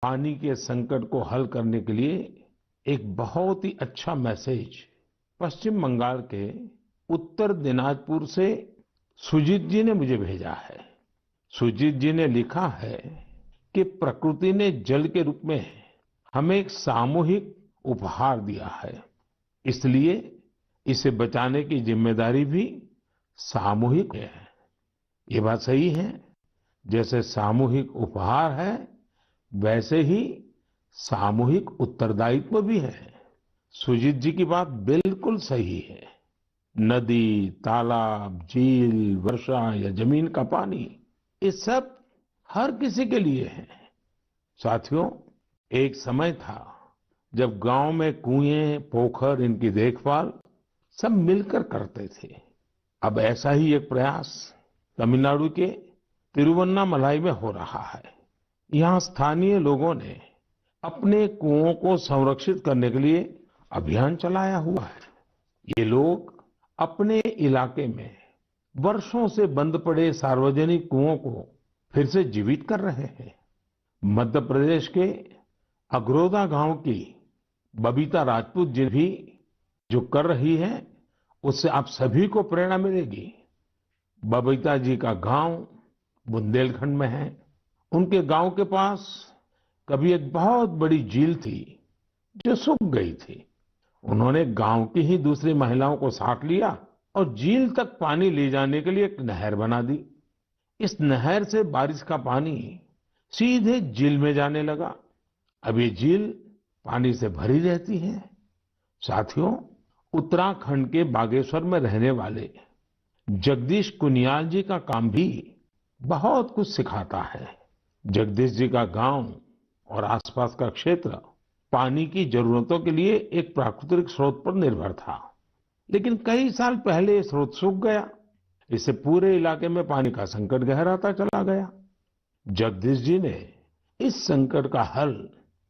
पानी के संकट को हल करने के लिए एक बहुत ही अच्छा मैसेज पश्चिम बंगाल के उत्तर दिनाजपुर से सुजीत जी ने मुझे भेजा है। सुजीत जी ने लिखा है कि प्रकृति ने जल के रूप में हमें एक सामूहिक उपहार दिया है, इसलिए इसे बचाने की जिम्मेदारी भी सामूहिक है। ये बात सही है। जैसे सामूहिक उपहार है, वैसे ही सामूहिक उत्तरदायित्व भी है। सुजीत जी की बात बिल्कुल सही है। नदी, तालाब, झील, वर्षा या जमीन का पानी, ये सब हर किसी के लिए है। साथियों, एक समय था जब गांव में कुएं, पोखर, इनकी देखभाल सब मिलकर करते थे। अब ऐसा ही एक प्रयास तमिलनाडु के तिरुवन्नामलाई में हो रहा है। यहाँ स्थानीय लोगों ने अपने कुओं को संरक्षित करने के लिए अभियान चलाया हुआ है। ये लोग अपने इलाके में वर्षों से बंद पड़े सार्वजनिक कुओं को फिर से जीवित कर रहे हैं। मध्य प्रदेश के अगरोदा गांव की बबीता राजपूत जी भी जो कर रही है, उससे आप सभी को प्रेरणा मिलेगी। बबीता जी का गांव बुंदेलखंड में है। उनके गांव के पास कभी एक बहुत बड़ी झील थी जो सूख गई थी। उन्होंने गांव की ही दूसरी महिलाओं को साथ लिया और झील तक पानी ले जाने के लिए एक नहर बना दी। इस नहर से बारिश का पानी सीधे झील में जाने लगा। अब ये झील पानी से भरी रहती है। साथियों, उत्तराखंड के बागेश्वर में रहने वाले जगदीश कुनियाल जी का काम भी बहुत कुछ सिखाता है। जगदीश जी का गांव और आसपास का क्षेत्र पानी की जरूरतों के लिए एक प्राकृतिक स्रोत पर निर्भर था, लेकिन कई साल पहले ये स्रोत सूख गया। इससे पूरे इलाके में पानी का संकट गहराता चला गया। जगदीश जी ने इस संकट का हल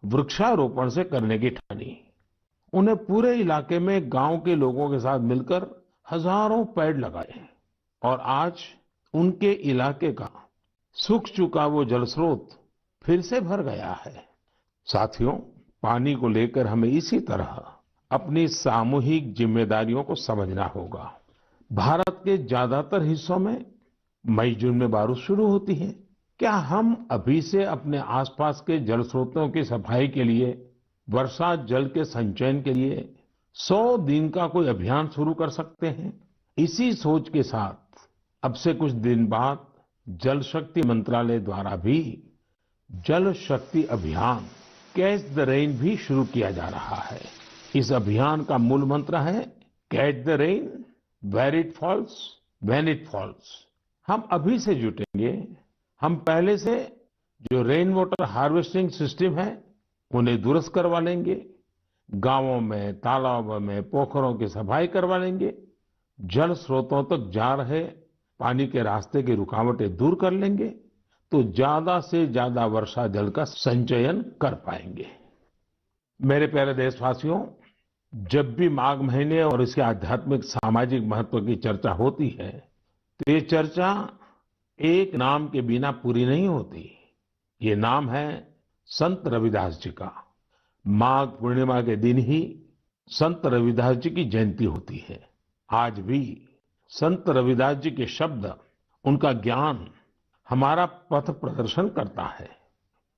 वृक्षारोपण से करने की ठानी। उन्हें पूरे इलाके में गांव के लोगों के साथ मिलकर हजारों पेड़ लगाए और आज उनके इलाके का सूख चुका वो जल स्रोत फिर से भर गया है। साथियों, पानी को लेकर हमें इसी तरह अपनी सामूहिक जिम्मेदारियों को समझना होगा। भारत के ज्यादातर हिस्सों में मई जून में बारिश शुरू होती है। क्या हम अभी से अपने आसपास के जल स्रोतों की सफाई के लिए, वर्षा जल के संचयन के लिए 100 दिन का कोई अभियान शुरू कर सकते हैं? इसी सोच के साथ अब से कुछ दिन बाद जल शक्ति मंत्रालय द्वारा भी जल शक्ति अभियान कैच द रेन भी शुरू किया जा रहा है। इस अभियान का मूल मंत्र है catch the rain where it falls when it falls. हम अभी से जुटेंगे। हम पहले से जो रेन वाटर हार्वेस्टिंग सिस्टम है उन्हें दुरुस्त करवा लेंगे। गांवों में, तालाबों में, पोखरों की सफाई करवा लेंगे। जल स्रोतों तक जा रहे पानी के रास्ते की रुकावटें दूर कर लेंगे तो ज्यादा से ज्यादा वर्षा जल का संचयन कर पाएंगे। मेरे प्यारे देशवासियों, जब भी माघ महीने और इसके आध्यात्मिक सामाजिक महत्व की चर्चा होती है तो ये चर्चा एक नाम के बिना पूरी नहीं होती। ये नाम है संत रविदास जी का। माघ पूर्णिमा के दिन ही संत रविदास जी की जयंती होती है। आज भी संत रविदास जी के शब्द, उनका ज्ञान हमारा पथ प्रदर्शन करता है।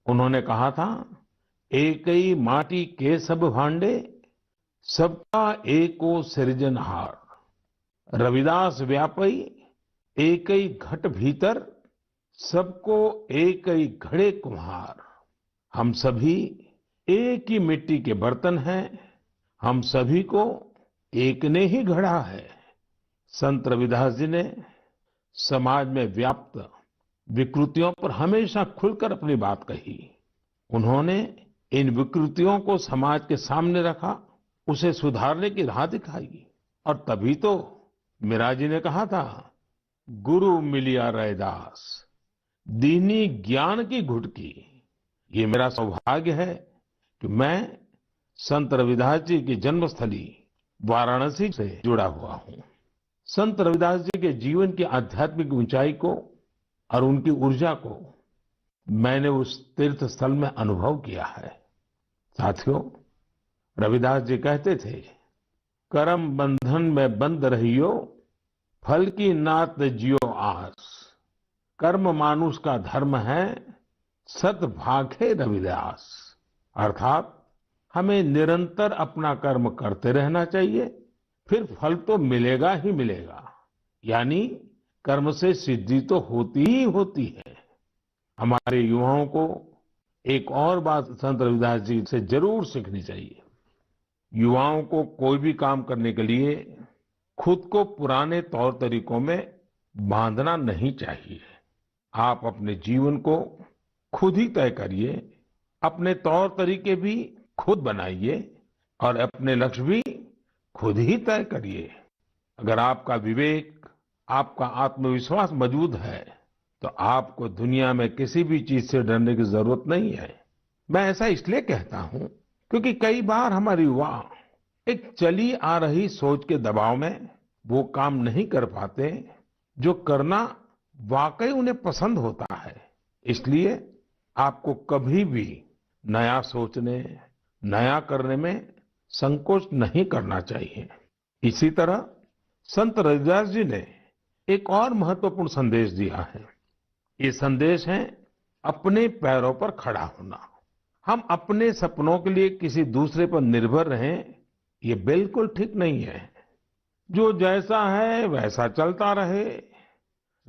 उन्होंने कहा था, एकई माटी के सब भांडे, सबका एको सृजनहार। रविदास व्यापई एकई घट भीतर, सबको एकई घड़े कुम्हार। हम सभी एक ही मिट्टी के बर्तन हैं, हम सभी को एक ने ही गढ़ा है। संत रविदास जी ने समाज में व्याप्त विकृतियों पर हमेशा खुलकर अपनी बात कही। उन्होंने इन विकृतियों को समाज के सामने रखा, उसे सुधारने की राह दिखाई। और तभी तो मीरा जी ने कहा था, गुरु मिलिया रैदास, दीनी ज्ञान की घुटकी। ये मेरा सौभाग्य है कि मैं संत रविदास जी की जन्मस्थली वाराणसी से जुड़ा हुआ हूँ। संत रविदास जी के जीवन की आध्यात्मिक ऊंचाई को और उनकी ऊर्जा को मैंने उस तीर्थ स्थल में अनुभव किया है। साथियों, रविदास जी कहते थे, करम बंधन में बंद रहियो, फल की नात जियो आस। कर्म मानुष का धर्म है, सत भाखे रविदास। अर्थात हमें निरंतर अपना कर्म करते रहना चाहिए, फिर फल तो मिलेगा ही मिलेगा। यानी कर्म से सिद्धि तो होती ही होती है। हमारे युवाओं को एक और बात संत रविदास जी से जरूर सीखनी चाहिए। युवाओं को कोई भी काम करने के लिए खुद को पुराने तौर तरीकों में बांधना नहीं चाहिए। आप अपने जीवन को खुद ही तय करिए, अपने तौर तरीके भी खुद बनाइए और अपने लक्ष्य भी खुद ही तय करिए। अगर आपका विवेक, आपका आत्मविश्वास मजबूत है, तो आपको दुनिया में किसी भी चीज से डरने की जरूरत नहीं है। मैं ऐसा इसलिए कहता हूं क्योंकि कई बार हमारे युवा एक चली आ रही सोच के दबाव में वो काम नहीं कर पाते जो करना वाकई उन्हें पसंद होता है। इसलिए आपको कभी भी नया सोचने, नया करने में संकोच नहीं करना चाहिए। इसी तरह संत रविदास जी ने एक और महत्वपूर्ण संदेश दिया है। ये संदेश है अपने पैरों पर खड़ा होना। हम अपने सपनों के लिए किसी दूसरे पर निर्भर रहें, ये बिल्कुल ठीक नहीं है। जो जैसा है वैसा चलता रहे।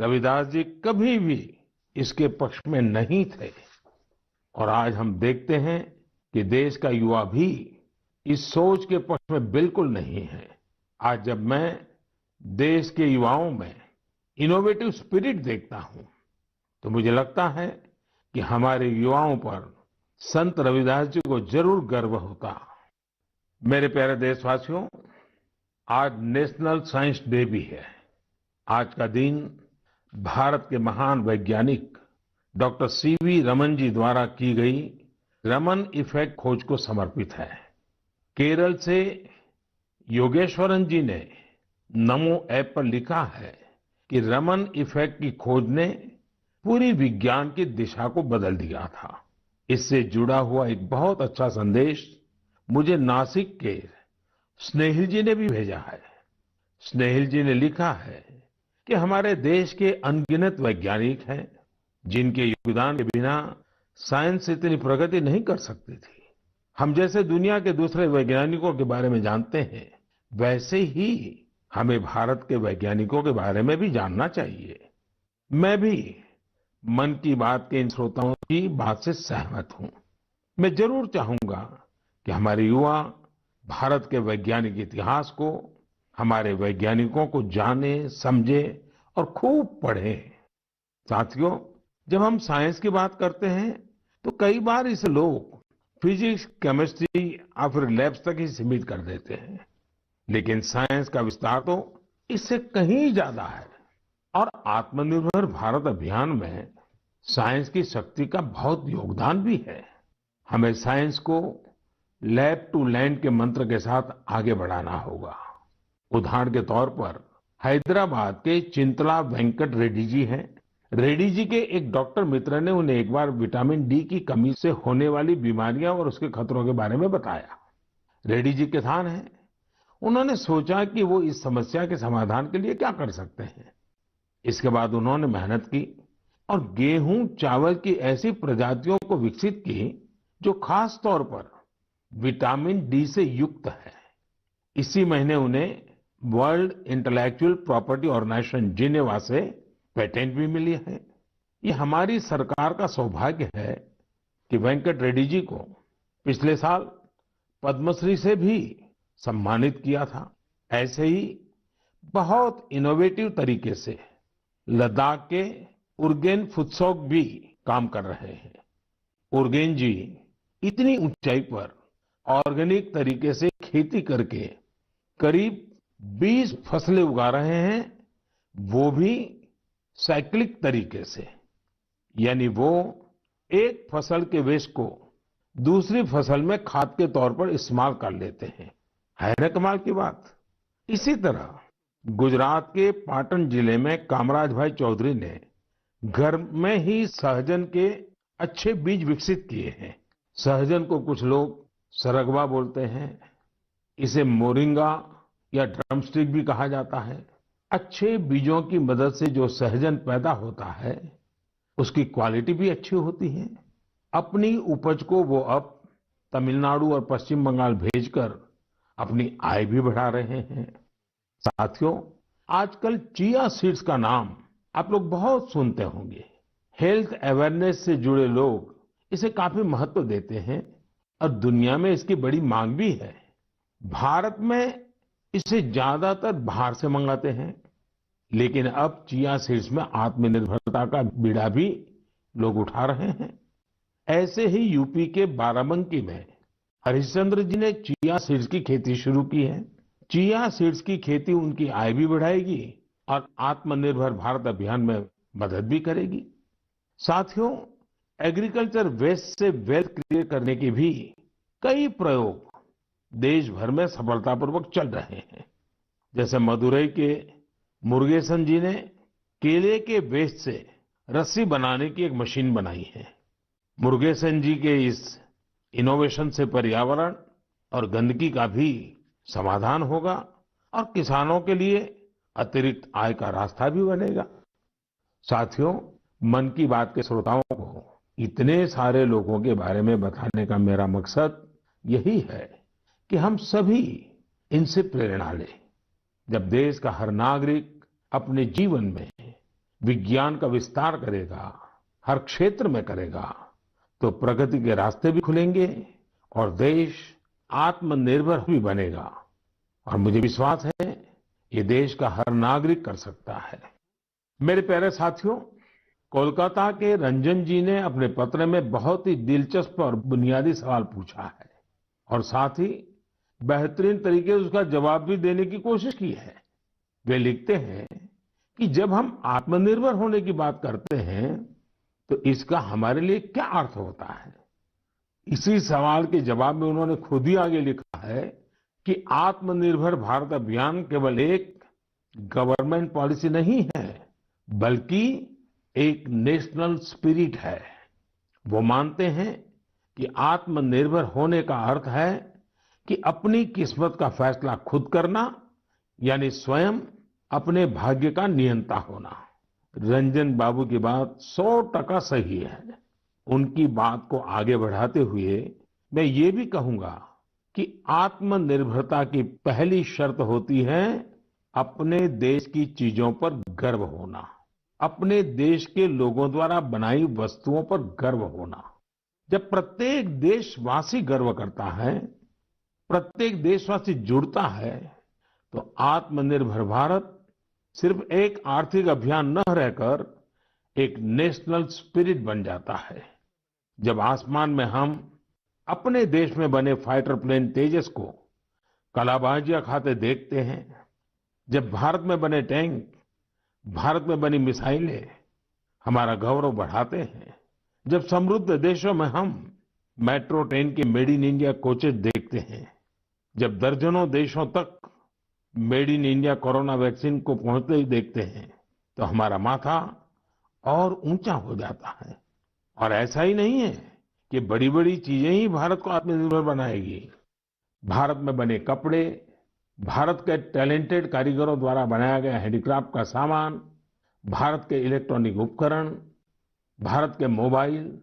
रविदास जी कभी भी इसके पक्ष में नहीं थे। और आज हम देखते हैं कि देश का युवा भी इस सोच के पक्ष में बिल्कुल नहीं है। आज जब मैं देश के युवाओं में इनोवेटिव स्पिरिट देखता हूं, तो मुझे लगता है कि हमारे युवाओं पर संत रविदास जी को जरूर गर्व होता। मेरे प्यारे देशवासियों, आज नेशनल साइंस डे भी है। आज का दिन भारत के महान वैज्ञानिक डॉक्टर सीवी रमन जी द्वारा की गई रमन इफेक्ट खोज को समर्पित है। केरल से योगेश्वरन जी ने नमो ऐप पर लिखा है कि रमन इफेक्ट की खोज ने पूरी विज्ञान की दिशा को बदल दिया था। इससे जुड़ा हुआ एक बहुत अच्छा संदेश मुझे नासिक के स्नेहिल जी ने भी भेजा है। स्नेहिल जी ने लिखा है कि हमारे देश के अनगिनत वैज्ञानिक हैं जिनके योगदान के बिना साइंस इतनी प्रगति नहीं कर सकती थी। हम जैसे दुनिया के दूसरे वैज्ञानिकों के बारे में जानते हैं, वैसे ही हमें भारत के वैज्ञानिकों के बारे में भी जानना चाहिए। मैं भी मन की बात के इन श्रोताओं की बात से सहमत हूं। मैं जरूर चाहूंगा कि हमारे युवा भारत के वैज्ञानिक इतिहास को, हमारे वैज्ञानिकों को जाने, समझे और खूब पढ़ें। साथियों, जब हम साइंस की बात करते हैं तो कई बार इसे लोग फिजिक्स, केमिस्ट्री या फिर लैब्स तक ही सीमित कर देते हैं। लेकिन साइंस का विस्तार तो इससे कहीं ज्यादा है। और आत्मनिर्भर भारत अभियान में साइंस की शक्ति का बहुत योगदान भी है। हमें साइंस को लैब टू लैंड के मंत्र के साथ आगे बढ़ाना होगा। उदाहरण के तौर पर हैदराबाद के चिंतला वेंकट रेड्डी जी हैं। रेड्डी जी के एक डॉक्टर मित्र ने उन्हें एक बार विटामिन डी की कमी से होने वाली बीमारियां और उसके खतरों के बारे में बताया। रेड्डी जी किसान हैं। उन्होंने सोचा कि वो इस समस्या के समाधान के लिए क्या कर सकते हैं। इसके बाद उन्होंने मेहनत की और गेहूं, चावल की ऐसी प्रजातियों को विकसित की जो खास तौर पर विटामिन डी से युक्त है। इसी महीने उन्हें world intellectual property organisation Geneva से पेटेंट भी मिली है। ये हमारी सरकार का सौभाग्य है कि वेंकट रेड्डी जी को पिछले साल पद्मश्री से भी सम्मानित किया था। ऐसे ही बहुत इनोवेटिव तरीके से लद्दाख के उर्गेन फुत्सौग भी काम कर रहे हैं। उर्गेन जी इतनी ऊंचाई पर ऑर्गेनिक तरीके से खेती करके करीब 20 फसलें उगा रहे हैं, वो भी साइक्लिक तरीके से। यानी वो एक फसल के वेस्ट को दूसरी फसल में खाद के तौर पर इस्तेमाल कर लेते हैं। है ना कमाल की बात। इसी तरह गुजरात के पाटन जिले में कामराज भाई चौधरी ने घर में ही सहजन के अच्छे बीज विकसित किए हैं। सहजन को कुछ लोग सरगवा बोलते हैं, इसे मोरिंगा या ड्रमस्टिक भी कहा जाता है। अच्छे बीजों की मदद से जो सहजन पैदा होता है उसकी क्वालिटी भी अच्छी होती है। अपनी उपज को वो अब तमिलनाडु और पश्चिम बंगाल भेजकर अपनी आय भी बढ़ा रहे हैं। साथियों, आजकल चिया सीड्स का नाम आप लोग बहुत सुनते होंगे। हेल्थ अवेयरनेस से जुड़े लोग इसे काफी महत्व देते हैं और दुनिया में इसकी बड़ी मांग भी है। भारत में इसे ज्यादातर बाहर से मंगाते हैं, लेकिन अब चिया सीड्स में आत्मनिर्भरता का बीड़ा भी लोग उठा रहे हैं। ऐसे ही यूपी के बाराबंकी में हरिश्चंद्र जी ने चिया सीड्स की खेती शुरू की है। चिया सीड्स की खेती उनकी आय भी बढ़ाएगी और आत्मनिर्भर भारत अभियान में मदद भी करेगी। साथियों, एग्रीकल्चर वेस्ट से वेल्थ क्रिएट करने के भी कई प्रयोग देश भर में सफलतापूर्वक चल रहे हैं। जैसे मदुरई के मुरुगेसन जी ने केले के वेस्ट से रस्सी बनाने की एक मशीन बनाई है। मुरुगेसन जी के इस इनोवेशन से पर्यावरण और गंदगी का भी समाधान होगा और किसानों के लिए अतिरिक्त आय का रास्ता भी बनेगा। साथियों, मन की बात के श्रोताओं को इतने सारे लोगों के बारे में बताने का मेरा मकसद यही है कि हम सभी इनसे प्रेरणा लें। जब देश का हर नागरिक अपने जीवन में विज्ञान का विस्तार करेगा, हर क्षेत्र में करेगा, तो प्रगति के रास्ते भी खुलेंगे और देश आत्मनिर्भर भी बनेगा। और मुझे विश्वास है ये देश का हर नागरिक कर सकता है। मेरे प्यारे साथियों, कोलकाता के रंजन जी ने अपने पत्र में बहुत ही दिलचस्प और बुनियादी सवाल पूछा है और साथ ही बेहतरीन तरीके से उसका जवाब भी देने की कोशिश की है। वे लिखते हैं कि जब हम आत्मनिर्भर होने की बात करते हैं तो इसका हमारे लिए क्या अर्थ होता है। इसी सवाल के जवाब में उन्होंने खुद ही आगे लिखा है कि आत्मनिर्भर भारत अभियान केवल एक गवर्नमेंट पॉलिसी नहीं है, बल्कि एक नेशनल स्पिरिट है। वो मानते हैं कि आत्मनिर्भर होने का अर्थ है कि अपनी किस्मत का फैसला खुद करना, यानी स्वयं अपने भाग्य का नियंता होना। रंजन बाबू की बात 100% सही है। उनकी बात को आगे बढ़ाते हुए मैं ये भी कहूंगा कि आत्मनिर्भरता की पहली शर्त होती है अपने देश की चीजों पर गर्व होना, अपने देश के लोगों द्वारा बनाई वस्तुओं पर गर्व होना। जब प्रत्येक देशवासी गर्व करता है, प्रत्येक देशवासी जुड़ता है, तो आत्मनिर्भर भारत सिर्फ एक आर्थिक अभियान न रहकर एक नेशनल स्पिरिट बन जाता है। जब आसमान में हम अपने देश में बने फाइटर प्लेन तेजस को कलाबाजियां खाते देखते हैं, जब भारत में बने टैंक, भारत में बनी मिसाइलें हमारा गौरव बढ़ाते हैं, जब समृद्ध देशों में हम मेट्रो ट्रेन के मेड इन इंडिया कोचेस देखते हैं, जब दर्जनों देशों तक made in India corona vaccine को पहुंचते ही देखते हैं, तो हमारा माथा और ऊंचा हो जाता है। और ऐसा ही नहीं है कि बड़ी बड़ी चीजें ही भारत को आत्मनिर्भर बनाएगी। भारत में बने कपड़े, भारत के टैलेंटेड कारीगरों द्वारा बनाया गया हैंडीक्राफ्ट का सामान, भारत के इलेक्ट्रॉनिक उपकरण, भारत के मोबाइल,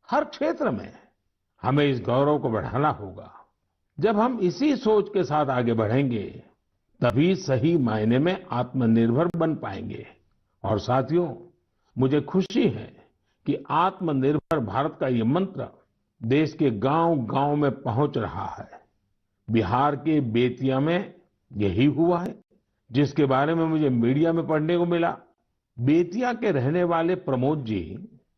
हर क्षेत्र में हमें इस गौरव को बढ़ाना होगा। जब हम इसी सोच के साथ आगे बढ़ेंगे, तभी सही मायने में आत्मनिर्भर बन पाएंगे। और साथियों, मुझे खुशी है कि आत्मनिर्भर भारत का ये मंत्र देश के गांव-गांव में पहुंच रहा है। बिहार के बेतिया में यही हुआ है, जिसके बारे में मुझे मीडिया में पढ़ने को मिला। बेतिया के रहने वाले प्रमोद जी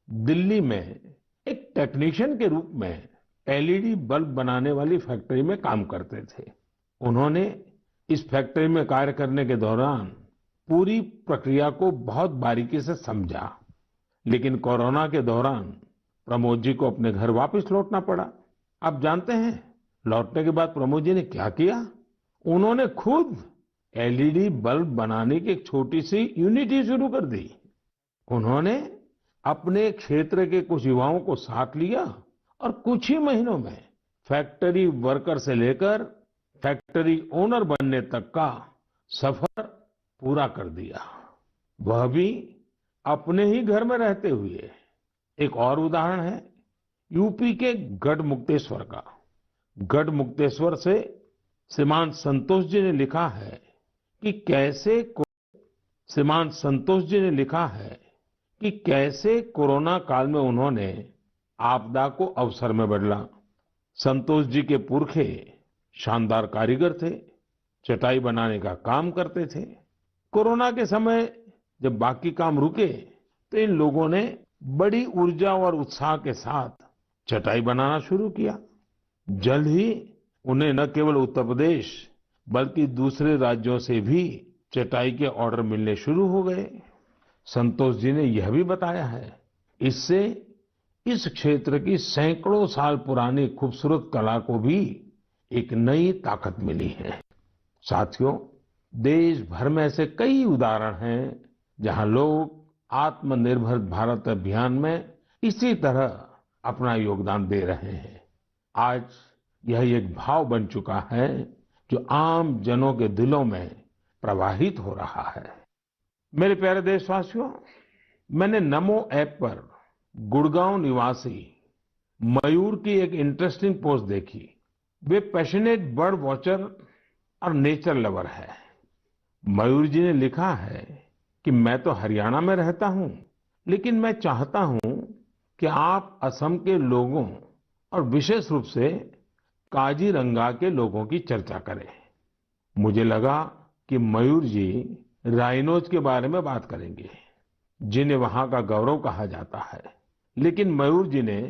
दिल्ली में एक टेक्नीशियन के रूप में एलईडी बल्ब बनाने वाली फैक्ट्री में काम करते थे। उन्होंने इस फैक्ट्री में कार्य करने के दौरान पूरी प्रक्रिया को बहुत बारीकी से समझा, लेकिन कोरोना के दौरान प्रमोद जी को अपने घर वापस लौटना पड़ा। आप जानते हैं लौटने के बाद प्रमोद जी ने क्या किया? उन्होंने खुद एलईडी बल्ब बनाने की एक छोटी सी यूनिट ही शुरू कर दी। उन्होंने अपने क्षेत्र के कुछ युवाओं को साथ लिया और कुछ ही महीनों में फैक्ट्री वर्कर से लेकर फैक्ट्री ओनर बनने तक का सफर पूरा कर दिया, वह भी अपने ही घर में रहते हुए। एक और उदाहरण है यूपी के गढ़मुक्तेश्वर का। गढ़मुक्तेश्वर से श्रीमान संतोष जी ने लिखा है कि कैसे श्रीमान संतोष जी ने लिखा है कि कैसे कोरोना काल में उन्होंने आपदा को अवसर में बदला। संतोष जी के पुरखे शानदार कारीगर थे, चटाई बनाने का काम करते थे। कोरोना के समय जब बाकी काम रुके तो इन लोगों ने बड़ी ऊर्जा और उत्साह के साथ चटाई बनाना शुरू किया। जल्द ही उन्हें न केवल उत्तर प्रदेश बल्कि दूसरे राज्यों से भी चटाई के ऑर्डर मिलने शुरू हो गए। संतोष जी ने यह भी बताया है, इससे इस क्षेत्र की सैकड़ों साल पुरानी खूबसूरत कला को भी एक नई ताकत मिली है। साथियों, देश भर में ऐसे कई उदाहरण हैं जहां लोग आत्मनिर्भर भारत अभियान में इसी तरह अपना योगदान दे रहे हैं। आज यह एक भाव बन चुका है जो आम जनों के दिलों में प्रवाहित हो रहा है। मेरे प्यारे देशवासियों, मैंने नमो ऐप पर गुड़गांव निवासी मयूर की एक इंटरेस्टिंग पोस्ट देखी। वे पैशनेट बर्ड वॉचर और नेचर लवर है। मयूर जी ने लिखा है कि मैं तो हरियाणा में रहता हूं, लेकिन मैं चाहता हूं कि आप असम के लोगों और विशेष रूप से काजीरंगा के लोगों की चर्चा करें। मुझे लगा कि मयूर जी राइनोज के बारे में बात करेंगे, जिन्हें वहां का गौरव कहा जाता है। लेकिन मयूर जी ने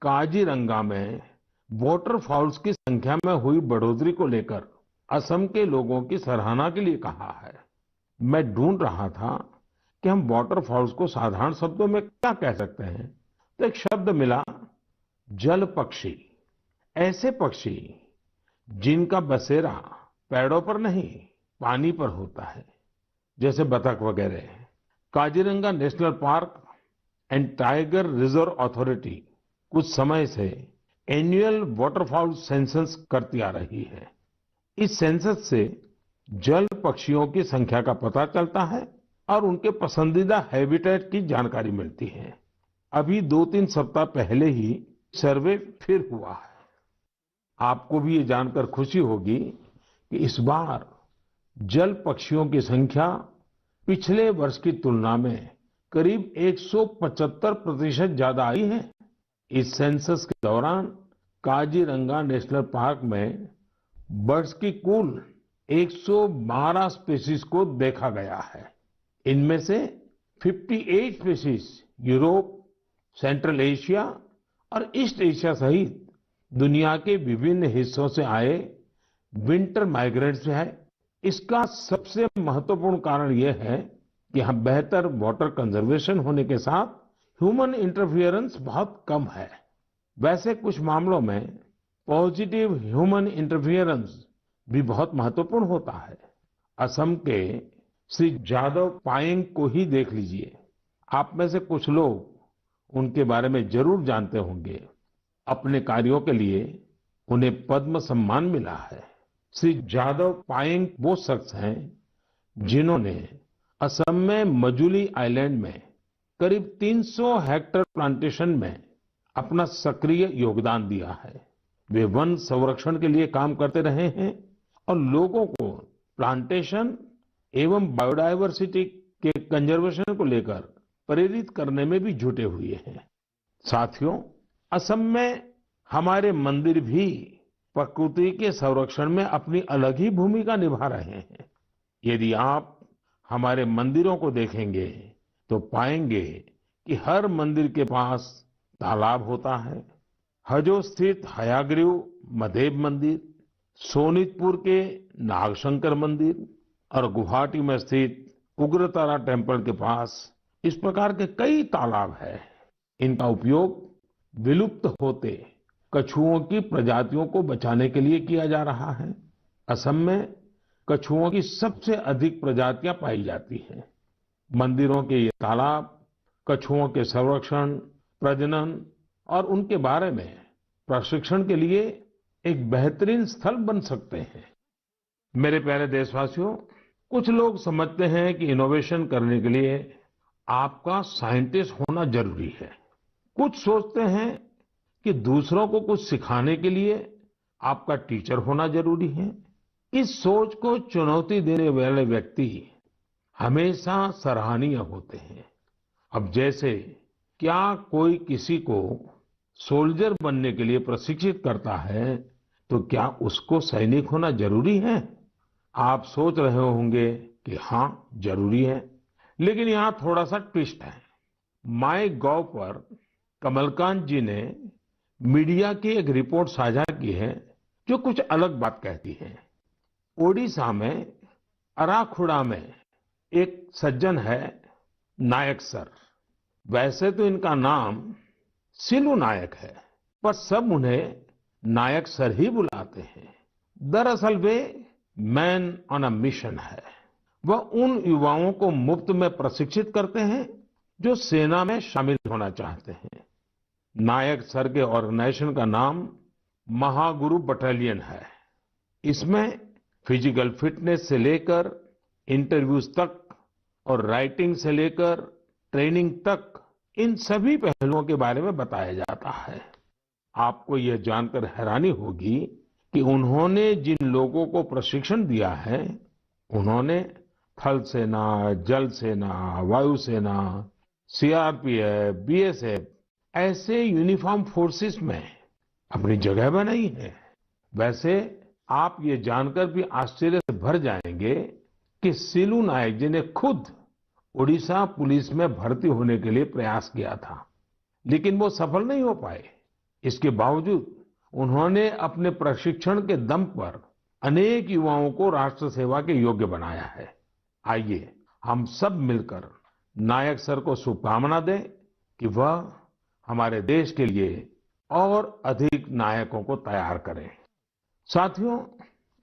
काजीरंगा में वाटरफॉल्स की संख्या में हुई बढ़ोतरी को लेकर असम के लोगों की सराहना के लिए कहा है। मैं ढूंढ रहा था कि हम वाटरफॉल्स को साधारण शब्दों में क्या कह सकते हैं, तो एक शब्द मिला, जल पक्षी। ऐसे पक्षी जिनका बसेरा पेड़ों पर नहीं पानी पर होता है, जैसे बतख वगैरह। Kaziranga national park and tiger reserve authority कुछ समय से एनुअल वाटरफॉल सेंसस करती आ रही है। इस सेंसस से जल पक्षियों की संख्या का पता चलता है और उनके पसंदीदा हैबिटेट की जानकारी मिलती है। अभी 2-3 सप्ताह पहले ही सर्वे फिर हुआ है। आपको भी ये जानकर खुशी होगी कि इस बार जल पक्षियों की संख्या पिछले वर्ष की तुलना में करीब 175% ज्यादा आई है। इस सेंसस के दौरान काजीरंगा नेशनल पार्क में बर्ड्स की कुल 112 स्पीशीज को देखा गया है। इनमें से 58 स्पीशीज यूरोप, सेंट्रल एशिया और ईस्ट एशिया सहित दुनिया के विभिन्न हिस्सों से आए विंटर माइग्रेंट्स है। इसका सबसे महत्वपूर्ण कारण यह है कि यहाँ बेहतर वाटर कंजर्वेशन होने के साथ ह्यूमन इंटरफियरेंस बहुत कम है। वैसे कुछ मामलों में पॉजिटिव ह्यूमन इंटरफियरेंस भी बहुत महत्वपूर्ण होता है। असम के श्री जादव पायेंग को ही देख लीजिए। आप में से कुछ लोग उनके बारे में जरूर जानते होंगे। अपने कार्यों के लिए उन्हें पद्म सम्मान मिला है। श्री जादव पायेंग वो शख्स हैं जिन्होंने असम में मजुली आइलैंड में करीब 300 हेक्टेयर प्लांटेशन में अपना सक्रिय योगदान दिया है। वे वन संरक्षण के लिए काम करते रहे हैं और लोगों को प्लांटेशन एवं बायोडायवर्सिटी के कंजर्वेशन को लेकर प्रेरित करने में भी जुटे हुए हैं। साथियों, असम में हमारे मंदिर भी प्रकृति के संरक्षण में अपनी अलग ही भूमिका निभा रहे हैं। यदि आप हमारे मंदिरों को देखेंगे तो पाएंगे कि हर मंदिर के पास तालाब होता है। हजो स्थित हयाग्रीव मधेब मंदिर, सोनितपुर के नागशंकर मंदिर और गुवाहाटी में स्थित उग्रतारा टेम्पल के पास इस प्रकार के कई तालाब हैं। इनका उपयोग विलुप्त होते कछुओं की प्रजातियों को बचाने के लिए किया जा रहा है। असम में कछुओं की सबसे अधिक प्रजातियां पाई जाती हैं। मंदिरों के ये तालाब कछुओं के संरक्षण, प्रजनन और उनके बारे में प्रशिक्षण के लिए एक बेहतरीन स्थल बन सकते हैं। मेरे प्यारे देशवासियों, कुछ लोग समझते हैं कि इनोवेशन करने के लिए आपका साइंटिस्ट होना जरूरी है। कुछ सोचते हैं कि दूसरों को कुछ सिखाने के लिए आपका टीचर होना जरूरी है। इस सोच को चुनौती देने वाले व्यक्ति हमेशा सराहनीय होते हैं। अब जैसे क्या कोई किसी को सोल्जर बनने के लिए प्रशिक्षित करता है, तो क्या उसको सैनिक होना जरूरी है? आप सोच रहे होंगे कि हाँ, जरूरी है। लेकिन यहाँ थोड़ा सा ट्विस्ट है। माय गॉव पर कमलकांत जी ने मीडिया की एक रिपोर्ट साझा की है जो कुछ अलग बात कहती है। ओडिशा में अराखुड़ा में एक सज्जन है, नायक सर। वैसे तो इनका नाम सिलू नायक है, पर सब उन्हें नायक सर ही बुलाते हैं। दरअसल वे मैन ऑन अ मिशन है। वह उन युवाओं को मुफ्त में प्रशिक्षित करते हैं जो सेना में शामिल होना चाहते हैं। नायक सर के ऑर्गेनाइजेशन का नाम महागुरु बटालियन है। इसमें फिजिकल फिटनेस से लेकर इंटरव्यूज तक और राइटिंग से लेकर ट्रेनिंग तक, इन सभी पहलुओं के बारे में बताया जाता है। आपको यह जानकर हैरानी होगी कि उन्होंने जिन लोगों को प्रशिक्षण दिया है, उन्होंने थल सेना, जल सेना, वायु सेना, सीआरपीएफ, बीएसएफ ऐसे यूनिफॉर्म फोर्सेस में अपनी जगह बनाई है। वैसे आप ये जानकर भी आश्चर्य से भर जाएंगे कि सिलू नायक जी ने खुद ओडिशा पुलिस में भर्ती होने के लिए प्रयास किया था, लेकिन वो सफल नहीं हो पाए। इसके बावजूद उन्होंने अपने प्रशिक्षण के दम पर अनेक युवाओं को राष्ट्र सेवा के योग्य बनाया है। आइए हम सब मिलकर नायक सर को शुभकामना दें कि वह हमारे देश के लिए और अधिक नायकों को तैयार करें। साथियों,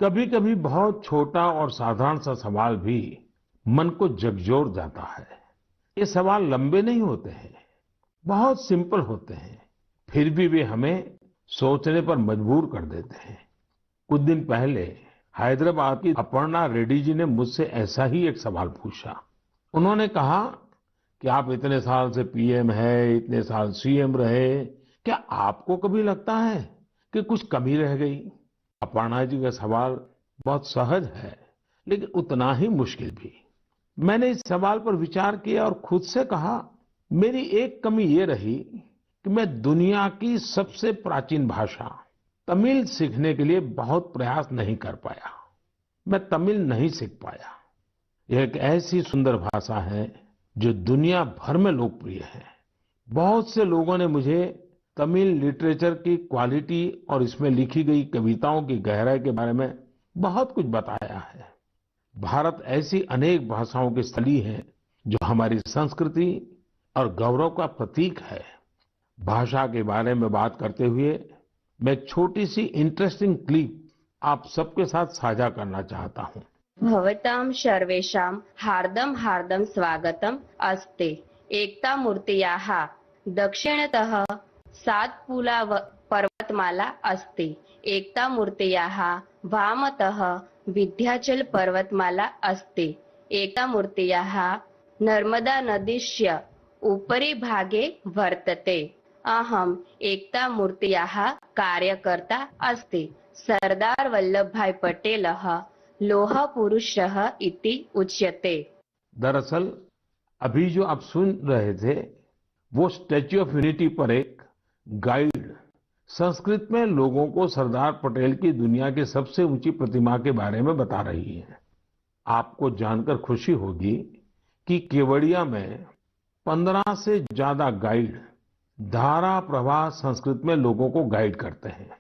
कभी-कभी बहुत छोटा और साधारण सा सवाल भी मन को झकझोर जाता है। ये सवाल लंबे नहीं होते हैं, बहुत सिंपल होते हैं, फिर भी वे हमें सोचने पर मजबूर कर देते हैं। कुछ दिन पहले हैदराबाद की अपर्णा रेड्डी जी ने मुझसे ऐसा ही एक सवाल पूछा। उन्होंने कहा कि आप इतने साल से पीएम है, इतने साल सीएम रहे, क्या आपको कभी लगता है कि कुछ कमी रह गई? अपर्णा जी का सवाल बहुत सहज है, लेकिन उतना ही मुश्किल भी। मैंने इस सवाल पर विचार किया और खुद से कहा, मेरी एक कमी ये रही कि मैं दुनिया की सबसे प्राचीन भाषा तमिल सीखने के लिए बहुत प्रयास नहीं कर पाया। मैं तमिल नहीं सीख पाया। यह एक ऐसी सुंदर भाषा है जो दुनिया भर में लोकप्रिय है। बहुत से लोगों ने मुझे तमिल लिटरेचर की क्वालिटी और इसमें लिखी गई कविताओं की गहराई के बारे में बहुत कुछ बताया है। भारत ऐसी अनेक भाषाओं की स्थली है जो हमारी संस्कृति और गौरव का प्रतीक है। भाषा के बारे में बात करते हुए मैं एक छोटी सी इंटरेस्टिंग क्लिप आप सबके साथ साझा करना चाहता हूँ। भवतां सर्वेषां हार्दं हार्दं स्वागतम् अस्ति। एकता मूर्त्याः दक्षिणतः सातपुला पर्वतमाला अस्ति। एकता मूर्त्याः वामतः विन्ध्याचल पर्वतमाला अस्ति। एकता मूर्त्याः नर्मदा नदीस्य उपरि भागे वर्तते। अहम् एकता मूर्त्याः कार्यकर्ता अस्ति। सरदार वल्लभभाई पटेलः लोह पुरुषः इति उच्यते। दरअसल अभी जो आप सुन रहे थे वो स्टैच्यू ऑफ यूनिटी पर एक गाइड संस्कृत में लोगों को सरदार पटेल की दुनिया की सबसे ऊंची प्रतिमा के बारे में बता रही है। आपको जानकर खुशी होगी कि केवड़िया में 15 से ज्यादा गाइड धारा प्रवाह संस्कृत में लोगों को गाइड करते हैं।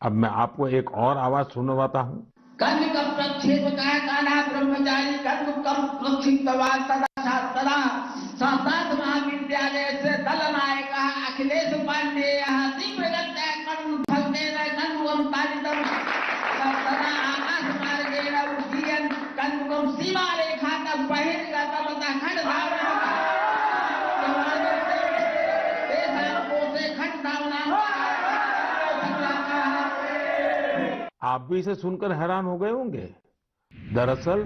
अब मैं आपको एक और आवाज सुनवाता हूँ। कन्निकम प्रक्षेपकाय कान्हा ब्रह्मचारी कन्नुकम प्रक्षिप्तवान तदा शास्त्रा संस्कृत महाविद्यालय से दलनायकः अखिलेश पांडेयः तीव्रगत्या कर्मफलेन कन्नुकम पालितम् तदा आकाशमार्गेण उड्डयन् कन्नुकम सीमारेखातः बहिर्गतवतः खण्डधावनः आप भी इसे सुनकर हैरान हो गए होंगे। दरअसल